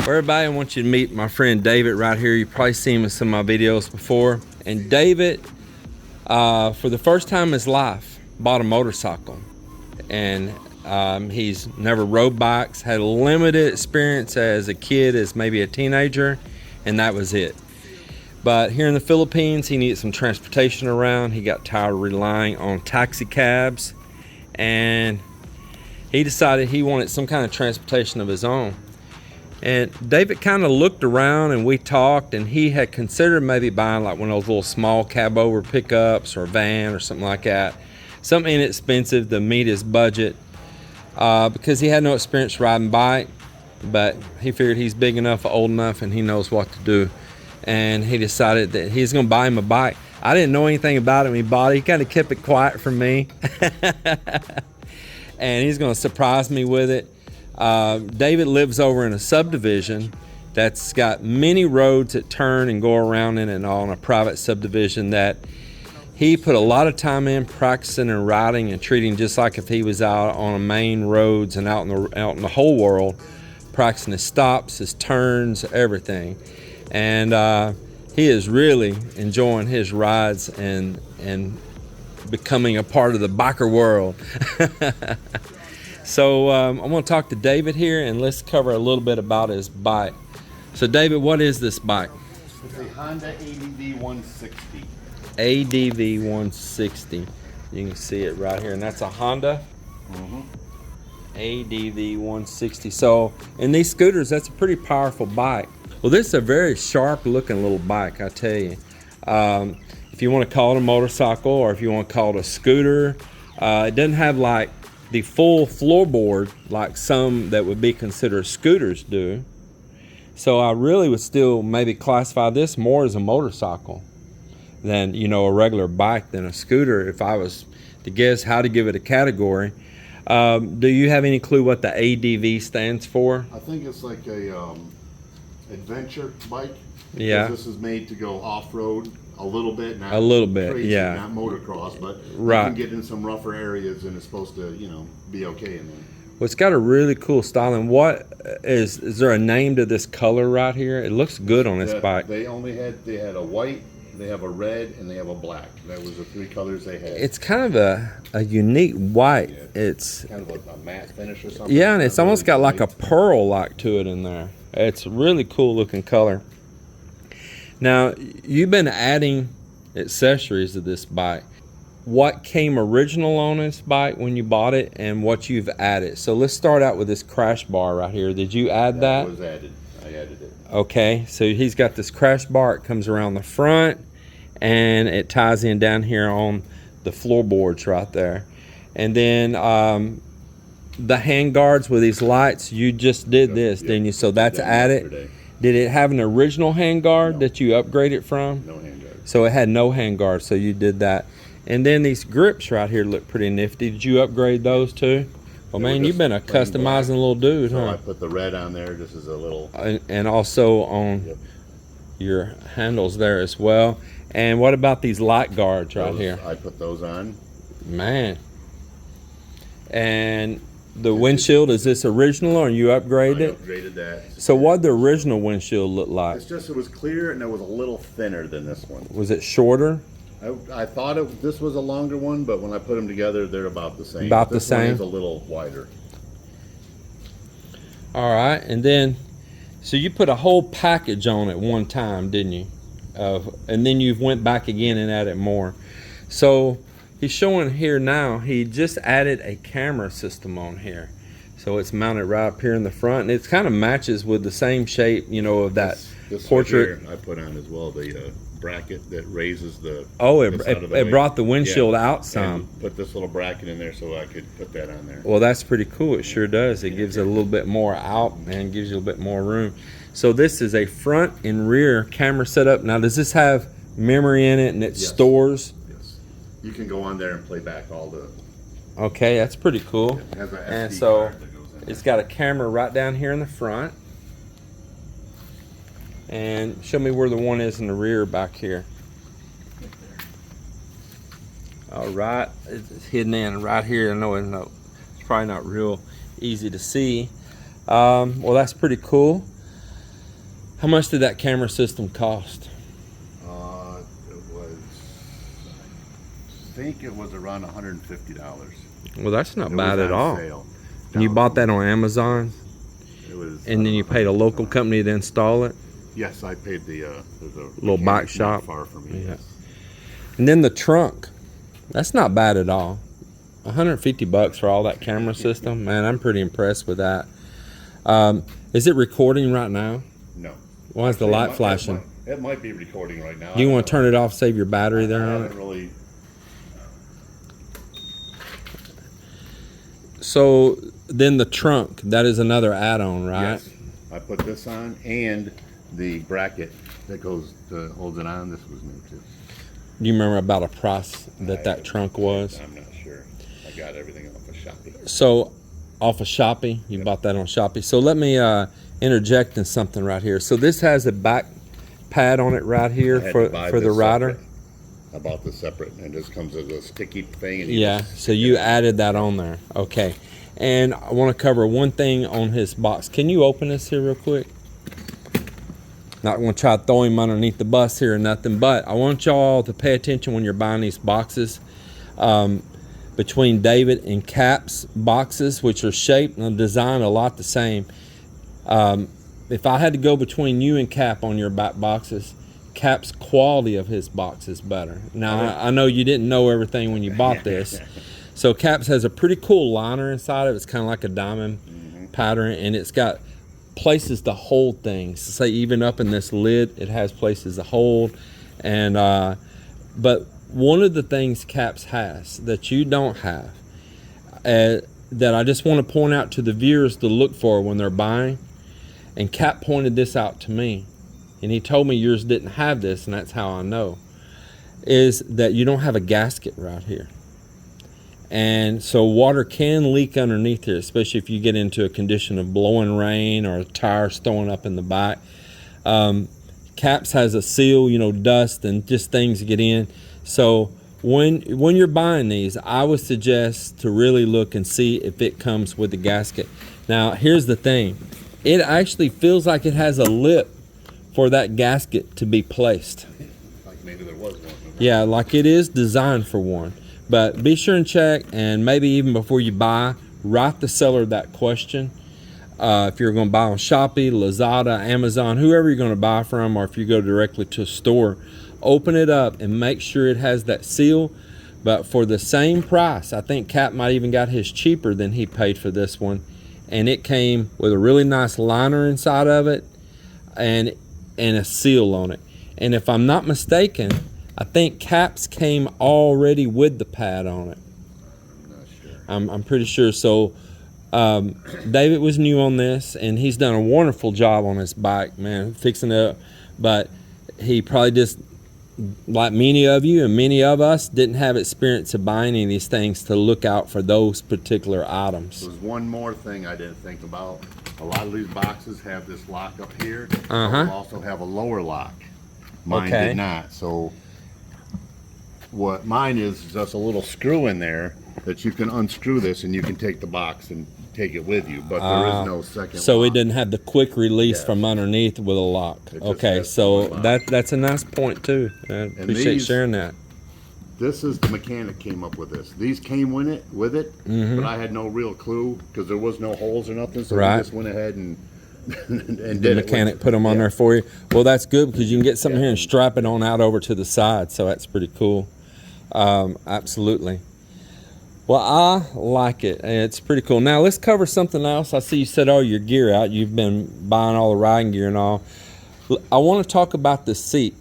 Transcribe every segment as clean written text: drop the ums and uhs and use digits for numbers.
Well, everybody, I want you to meet my friend David right here. You've probably seen him in some of my videos before. And David, for the first time in his life, bought a motorcycle. And he's never rode bikes, had a limited experience as a kid, as maybe a teenager, and that was it. But here in the Philippines, he needed some transportation around. He got tired of relying on taxi cabs, and he decided he wanted some kind of transportation of his own. And David kind of looked around, and we talked, and he had considered maybe buying like one of those little small cab over pickups or a van or something like that. Something inexpensive to meet his budget, because he had no experience riding bike, but he figured he's big enough, old enough, and he knows what to do. And he decided that he's going to buy him a bike. I didn't know anything about him. He bought it. He kind of kept it quiet from me. And he's going to surprise me with it. David lives over in a subdivision that's got many roads that turn and go around in and all, in a private subdivision that he put a lot of time in practicing and riding and treating just like if he was out on the main roads and out in the whole world, practicing his stops, his turns, everything. And he is really enjoying his rides and becoming a part of the biker world. So I'm going to talk to David here, and let's cover a little bit about his bike. So David, what is this bike? It's a Honda ADV160. ADV160. You can see it right here, and that's a Honda ADV160. So in these scooters, that's a pretty powerful bike. Well, this is a very sharp looking little bike, I tell you. If you want to call it a motorcycle, or if you want to call it a scooter, it doesn't have like the full floorboard like some that would be considered scooters do. So I really would still maybe classify this more as a motorcycle than, you know, a regular bike than a scooter, if I was to guess how to give it a category. Do you have any clue what the ADV stands for? I think it's like a adventure bike. Yeah. This is made to go off-road a little bit. Not a little bit, crazy, yeah. Not motocross, but right. You can get in some rougher areas, and it's supposed to, you know, be okay in there. Well, it's got a really cool styling. What is there a name to this color right here? It looks good on this bike. They had a white, they have a red, and they have a black. That was the three colors they had. It's kind of a unique white. Yeah, it's kind of like a matte finish or something. Yeah, and it's almost got like a pearl like to it in there. It's a really cool looking color. Now, you've been adding accessories to this bike. What came original on this bike when you bought it, and what you've added? So let's start out with this crash bar right here. Did you add that? That was added. I added it. Okay, so he's got this crash bar. It comes around the front, and it ties in down here on the floorboards right there. And then the hand guards with these lights, you just did this, didn't you? So that's added. Yesterday. Did it have an original hand guard that you upgraded from? No hand guard. So it had no hand guard, so you did that. And then these grips right here look pretty nifty. Did you upgrade those too? Well, man, you've been a customizing little dude, so huh? I put the red on there. This is a little... And also on your handles there as well. And what about these light guards right here? I put those on. Man. And the windshield, is this original or you upgraded it? I upgraded that. So what did the original windshield look like? It's just, it was clear and it was a little thinner than this one. Was it shorter? I thought this was a longer one, but when I put them together, they're about the same. About the same? This one is a little wider. All right, and then, so you put a whole package on at one time, didn't you? And then you went back again and added more. So he's showing here now, he just added a camera system on here. So it's mounted right up here in the front, and it kind of matches with the same shape, you know, of that this portrait. Right here, I put on as well the bracket that raises the... Oh, it brought the windshield out some. And put this little bracket in there so I could put that on there. Well, that's pretty cool. It sure does. It gives it a little bit more out and gives you a little bit more room. So this is a front and rear camera setup. Now, does this have memory in it and it stores? Yes. You can go on there and play back all the... Okay, that's pretty cool. It has an SD And so card that goes in it's got a camera right down here in the front. And show me where the one is in the rear back here. All right, it's hidden in right here. I know it's probably not real easy to see. Well, that's pretty cool. How much did that camera system cost? It was, I think it was around $150. Well, that's not It bad was at on all. sale. And you bought that on Amazon, It was, and then you paid a local company to install it. Yes, I paid the there's a Little bike mechanic not shop. far from me. Yeah. Yes. And then the trunk, that's not bad at all. 150 bucks for all that camera system, man. I'm pretty impressed with that. Is it recording right now? No. Why is the Actually, light flashing? It might be recording right now. Do you want to turn it off, save your battery there I on haven't it? really. So then the trunk, that is another add-on, right? Yes. I put this on, and the bracket that goes to holds it on. This was new too. Do you remember about a price that trunk was? I'm not sure. I got everything off of Shopee. So off of Shopee, you bought that on Shopee. So let me interject in something right here. So this has a back pad on it right here I had for to buy the this rider. separate. I bought this separate, and this comes as a sticky thing. And Yeah, so you added that on there. Okay. And I want to cover one thing on his box. Can you open this here real quick? Not going to try to throw him underneath the bus here or nothing, but I want y'all to pay attention when you're buying these boxes. Between David and Cap's boxes, which are shaped and designed a lot the same. If I had to go between you and Cap on your back boxes, Cap's quality of his box is better. Now, I know you didn't know everything when you bought this. So Cap's has a pretty cool liner inside of it. It's kind of like a diamond pattern, and it's got places to hold things. Say even up in this lid, it has places to hold. And but one of the things Cap's has that you don't have, that I just want to point out to the viewers to look for when they're buying, and Cap pointed this out to me, and he told me yours didn't have this, and that's how I know, is that you don't have a gasket right here. And so water can leak underneath here, especially if you get into a condition of blowing rain or tires throwing up in the back. Cap's has a seal, you know, dust and just things get in. So when you're buying these, I would suggest to really look and see if it comes with the gasket. Now, here's the thing. It actually feels like it has a lip for that gasket to be placed. Like maybe there was one. Yeah, like it is designed for one. But be sure and check, and maybe even before you buy, write the seller that question. If you're going to buy on Shopee, Lazada, Amazon, whoever you're going to buy from, or if you go directly to a store, open it up and make sure it has that seal. But for the same price, I think Cap might even got his cheaper than he paid for this one. And it came with a really nice liner inside of it and a seal on it. And if I'm not mistaken, I think Cap's came already with the pad on it. I'm not sure. I'm pretty sure. So David was new on this, and he's done a wonderful job on his bike, man, fixing it up. But he probably just, like many of you and many of us, didn't have experience of buying any of these things to look out for those particular items. There's one more thing I didn't think about. A lot of these boxes have this lock up here. Uh-huh. They'll also have a lower lock. Mine Okay. did not. So what mine is just a little screw in there that you can unscrew this, and you can take the box and take it with you. But there is no second So lock. it didn't have the quick release Yes. from underneath with a lock. It just Okay, has so one lock. that's a nice point too. I appreciate these- sharing that. This is the mechanic came up with this. These came with it, but I had no real clue because there was no holes or nothing. So Right. we just went ahead and and The did it mechanic with- put them on yeah. there for you. Well, that's good because you can get something here and strap it on out over to the side. So that's pretty cool. Absolutely. Well, I like it. It's pretty cool. Now let's cover something else. I see you set all your gear out. You've been buying all the riding gear and all. I want to talk about the seat.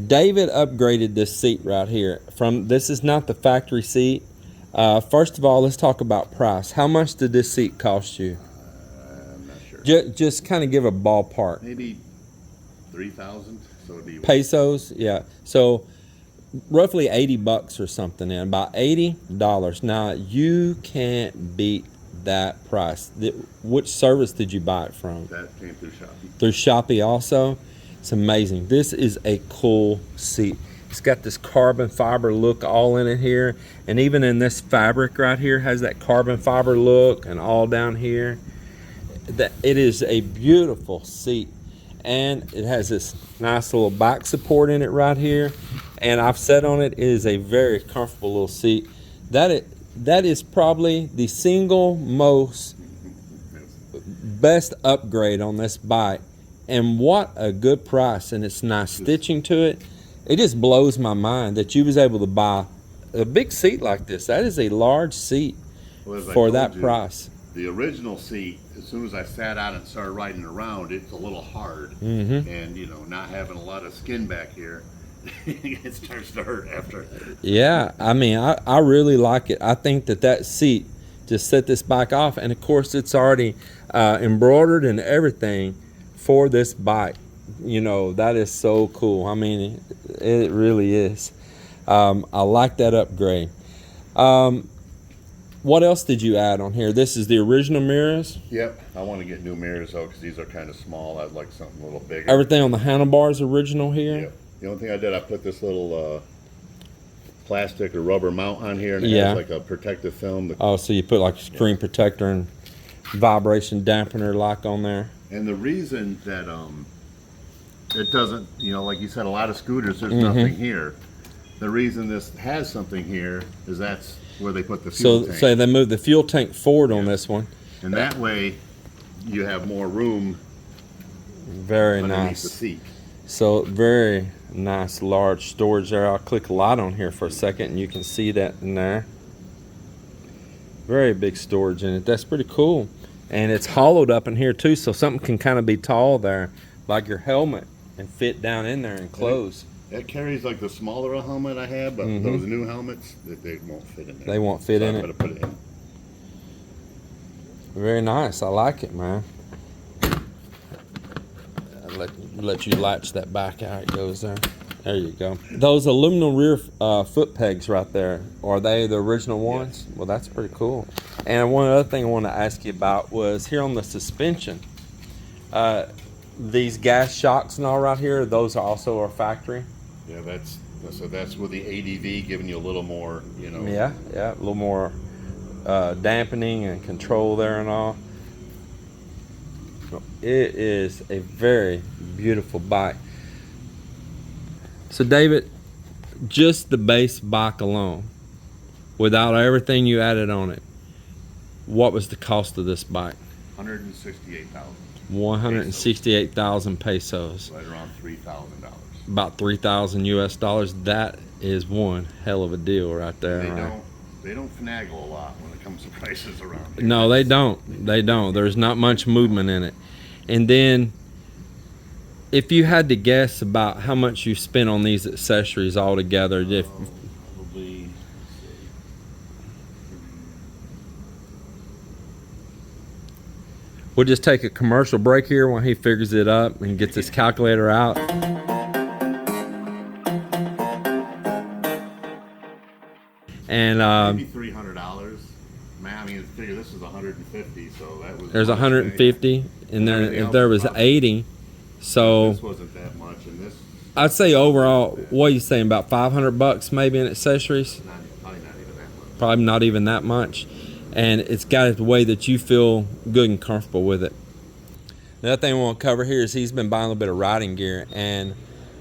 David upgraded this seat right here. This is not the factory seat. First of all, let's talk about price. How much did this seat cost you? I'm not sure. Just kind of give a ballpark. Maybe 3,000. So it'd be Pesos, yeah. So roughly 80 bucks or something, and about $80. Now you can't beat that price. Which service did you buy it from? that came through Shopee. Through Shopee also. It's amazing. This is a cool seat. It's got this carbon fiber look all in it here, and even in this fabric right here has that carbon fiber look, and all down here. That it is a beautiful seat. and it has this nice little back support in it right here. And I've sat on it. It is a very comfortable little seat. That is probably the single most best upgrade on this bike. And what a good price, and it's nice stitching to it. It just blows my mind that you was able to buy a big seat like this. That is a large seat for that price. The original seat, as soon as I sat on it and started riding around, it's a little hard. And, you know, not having a lot of skin back here, it starts to hurt after. Yeah, I mean, I really like it. I think that seat just set this bike off. And, of course, it's already embroidered and everything for this bike. You know, that is so cool. I mean, it really is. I like that upgrade. What else did you add on here? This is the original mirrors? Yep. I want to get new mirrors, though, because these are kind of small. I'd like something a little bigger. Everything on the handlebars original here? Yep. The only thing I did, I put this little plastic or rubber mount on here, and it has like a protective film. Oh, so you put like a screen protector and vibration dampener lock on there? And the reason that it doesn't, you know, like you said, a lot of scooters, there's nothing here. The reason this has something here is that's where they put the fuel tank. So they moved the fuel tank forward on this one. And that way you have more room Very underneath nice. the seat. So very nice large storage there. I'll click a light on here for a second and you can see that in there. Very big storage in it. That's pretty cool. And it's hollowed up in here too, so something can kind of be tall there, like your helmet, and fit down in there and close. It carries like the smaller helmet I have, but those new helmets, they won't fit in there. They won't fit in I'm it. gonna put it in. Very nice. I like it, man. I'll let you latch that back out. It goes there. There you go. Those aluminum rear foot pegs right there, are they the original ones? Yes. Well, that's pretty cool. And one other thing I wanted to ask you about was here on the suspension. These gas shocks and all right here, those are also our factory? Yeah, that's with the ADV giving you a little more, you know. Yeah, a little more dampening and control there and all. It is a very beautiful bike. So David, just the base bike alone, without everything you added on it, what was the cost of this bike? $168,000. 168,000 pesos. Right around $3,000. About 3,000 US dollars. That is one hell of a deal right there. They don't finagle a lot when it comes to prices around here. No, they don't. They don't. There's not much movement in it. And then, if you had to guess about how much you spent on these accessories altogether, Probably. We'll just take a commercial break here while he figures it up and gets his calculator out. And maybe $300. Man, I mean, figure this is 150, so that was. There's 150, and then if there was 80, so this wasn't that much, and this. I'd say overall, what are you saying, about 500 bucks maybe in accessories? Probably not even that much. Probably not even that much. And it's got it the way that you feel good and comfortable with it. The other thing I want to cover here is he's been buying a little bit of riding gear, and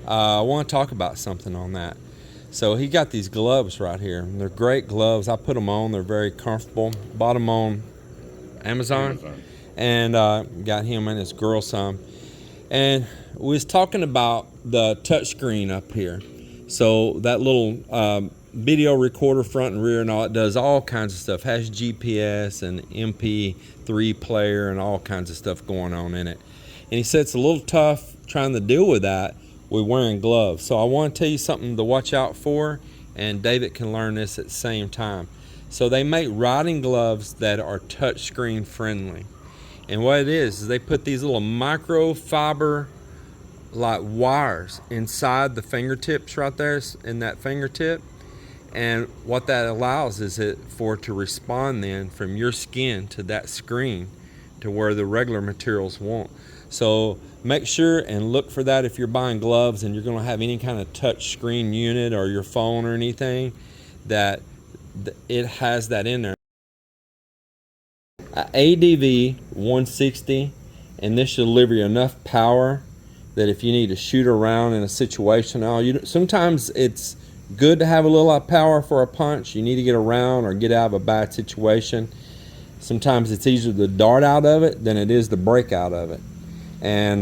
I want to talk about something on that. So he got these gloves right here. They're great gloves. I put them on. They're very comfortable. Bought them on Amazon. And got him and his girl some. And we was talking about the touchscreen up here. So that little video recorder front and rear and all, it does all kinds of stuff. Has GPS and MP3 player and all kinds of stuff going on in it. And he said it's a little tough trying to deal with that with wearing gloves. So I want to tell you something to watch out for, and David can learn this at the same time. So they make riding gloves that are touchscreen friendly. And what it is they put these little microfiber like wires inside the fingertips right there in that fingertip. And what that allows is for it to respond then from your skin to that screen to where the regular materials won't. So make sure and look for that if you're buying gloves and you're going to have any kind of touch screen unit or your phone or anything, that it has that in there. ADV160, and this should deliver you enough power that if you need to shoot around in a situation, sometimes it's good to have a little power for a punch. You need to get around or get out of a bad situation. Sometimes it's easier to dart out of it than it is to break out of it. And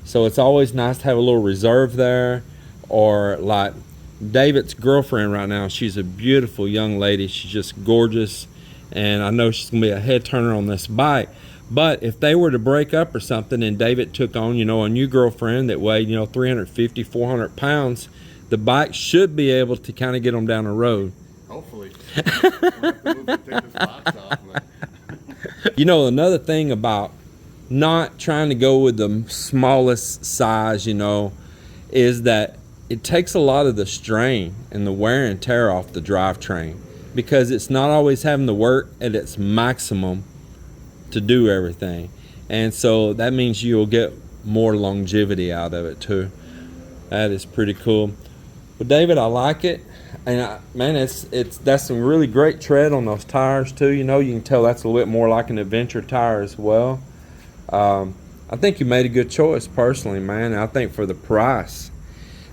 so it's always nice to have a little reserve there. Or like David's girlfriend right now, she's a beautiful young lady. She's just gorgeous. And I know she's going to be a head turner on this bike. But if they were to break up or something and David took on, a new girlfriend that weighed, 350, 400 pounds, the bike should be able to kind of get them down the road. Hopefully. We'll have to move to take the spots off. Another thing about not trying to go with the smallest size, is that it takes a lot of the strain and the wear and tear off the drivetrain, because it's not always having to work at its maximum to do everything. And so that means you'll get more longevity out of it too. That is pretty cool. But David, I like it. And that's some really great tread on those tires too. You can tell that's a little bit more like an adventure tire as well. I think you made a good choice personally, man. I think for the price,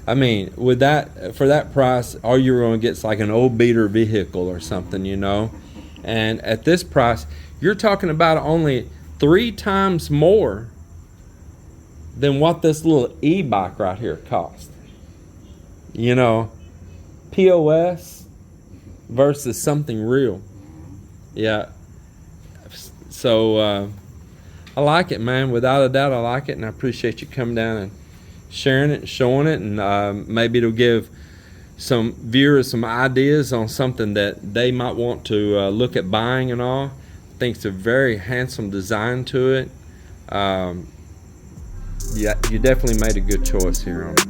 for that price, all you're going to get is like an old beater vehicle or something, And at this price, you're talking about only 3 times more than what this little e-bike right here cost. POS versus something real. Yeah. So I like it, man. Without a doubt, I like it, and I appreciate you coming down and sharing it and showing it, and maybe it'll give some viewers some ideas on something that they might want to look at buying and all. I think it's a very handsome design to it. Yeah, you definitely made a good choice here on it.